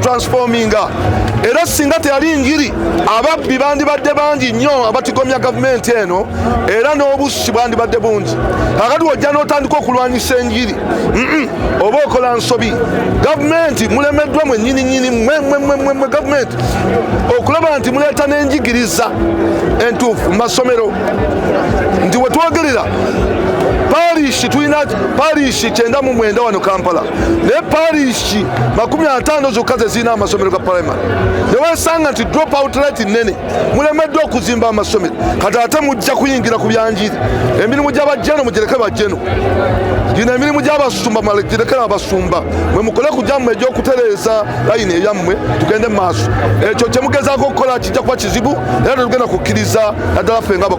transforminga era singa teyali njiri ababbi bandibadde bangi nnyo abatigomya gavumenti eno era n'obususi bwandibadde bungi. Kakati wojja n'otandika okulwanyisa enjiri oba okola nsobi. Gavumenti mulemeddwa mwennyini mwe gavumenti okulaba nti muleeta n'enjigiriza entuufu mu masomero nti wetwogerera parishi tulina parishi 99 wano Kampala ne parishi 50 zokka zirina amasomero ga primary. Newesanga nti drop out rate nene mulemeddwa okuzimba amasomero kati ate mujja kuyingira ku byanjiri. Emirimu gy'abajjeno mugireke bajjeno, gino emirimu gy'abasumba malekireke abasumba mwe mukole kujjamu egy'okutereeza layini eyammwe tugende mu maaso. Ekyo kye mugezaako okukola kijja kuba kizibu era tugenda kukkiriza naddala ffe nga